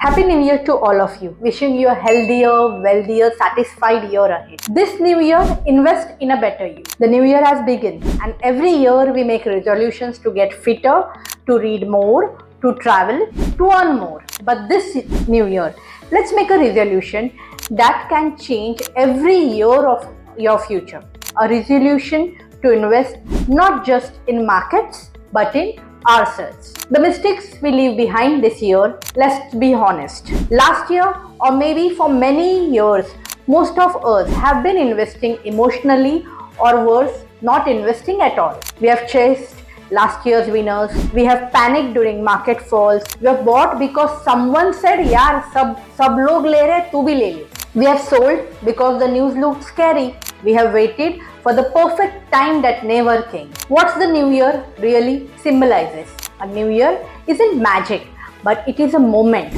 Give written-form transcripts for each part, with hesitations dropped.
Happy New Year to all of you. Wishing you a healthier, wealthier, satisfied year ahead. This new year, invest in a better you. The new year has begun, and every year we make resolutions to get fitter, to read more, to travel, to earn more. But this new year, let's make a resolution that can change every year of your future. A resolution to invest not just in markets but in ourselves. The mistakes we leave behind this year, let's be honest. Last year, or maybe for many years, most of us have been investing emotionally, or worse, not investing at all. We have chased last year's winners, we have panicked during market falls, we have bought because someone said, yaar, sab log le rahe, tu bhi le le. We have sold because the news looked scary. We have waited for the perfect time that never came. What's the new year really symbolizes? A new year isn't magic, but it is a moment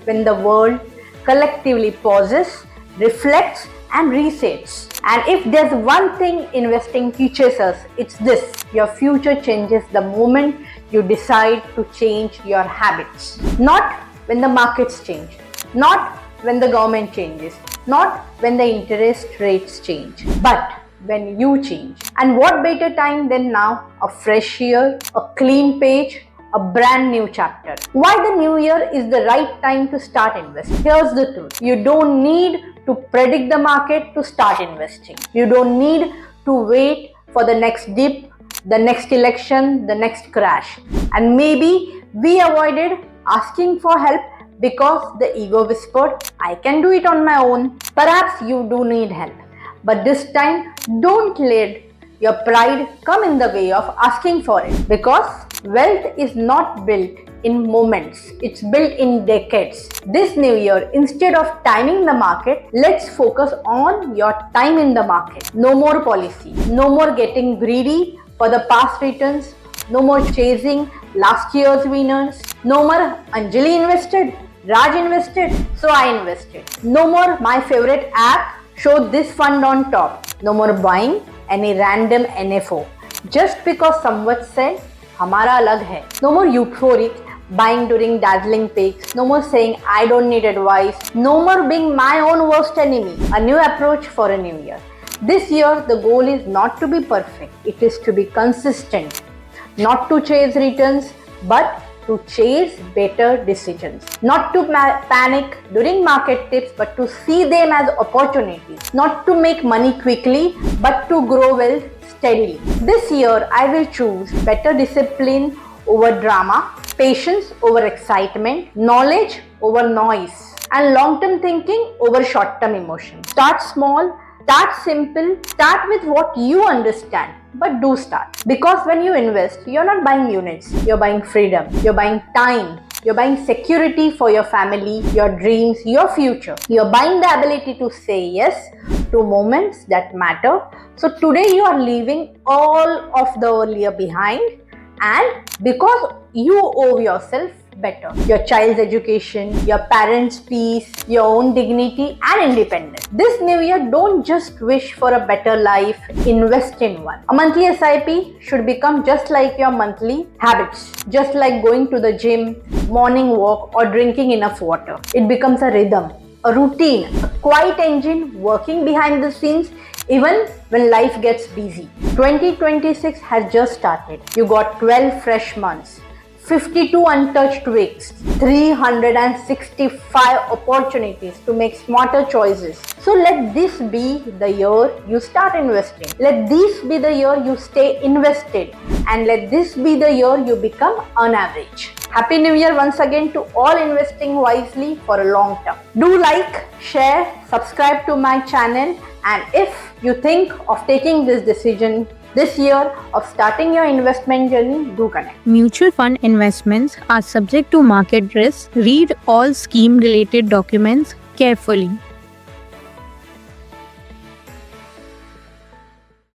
when the world collectively pauses, reflects, and resets. And if there's one thing investing teaches us, it's this: your future changes the moment you decide to change your habits. Not when the markets change, not when the government changes, not when the interest rates change, but when you change. And what better time than now? A fresh year, a clean page, a brand new chapter. Why the new year is the right time to start investing? Here's the truth. You don't need to predict the market to start investing. You don't need to wait for the next dip, the next election, the next crash. And maybe we avoided asking for help because the ego whispered, I can do it on my own. Perhaps you do need help. But this time, don't let your pride come in the way of asking for it. Because wealth is not built in moments, it's built in decades. This new year, instead of timing the market, let's focus on your time in the market. No more policy, no more getting greedy for the past returns, no more chasing last year's winners, no more Anjali invested, Raj invested, so I invested. No more my favorite app showed this fund on top. No more buying any random NFO just because someone said Hamara alag hai. No more euphoric buying during dazzling peaks. No more saying I don't need advice. No more being my own worst enemy. A new approach for a new year. This year the goal is not to be perfect. It is to be consistent. Not to chase returns but to chase better decisions. Not to panic during market tips but to see them as opportunities. Not to make money quickly but to grow wealth steadily. This year I will choose better discipline over drama, patience over excitement, knowledge over noise, and long-term thinking over short-term emotion. Start small, start simple, start with what you understand. But do start. Because when you invest, you're not buying units, you're buying freedom, you're buying time, you're buying security for your family, your dreams, your future. You're buying the ability to say yes to moments that matter. So today you are leaving all of the earlier behind, and because you owe yourself better. Your child's education, your parents' peace, your own dignity and independence. This new year, don't just wish for a better life, invest in one. A monthly SIP should become just like your monthly habits, just like going to the gym, morning walk or drinking enough water. It becomes a rhythm, a routine, a quiet engine working behind the scenes even when life gets busy. 2026 has just started. You got 12 fresh months, 52 untouched weeks, 365 opportunities to make smarter choices. So let this be the year you start investing. Let this be the year you stay invested. And let this be the year you become on average. Happy New Year once again to all investing wisely for a long term. Do like, share, subscribe to my channel, and if you think of taking this decision this year of starting your investment journey, do connect. Mutual fund investments are subject to market risk. Read all scheme related documents carefully.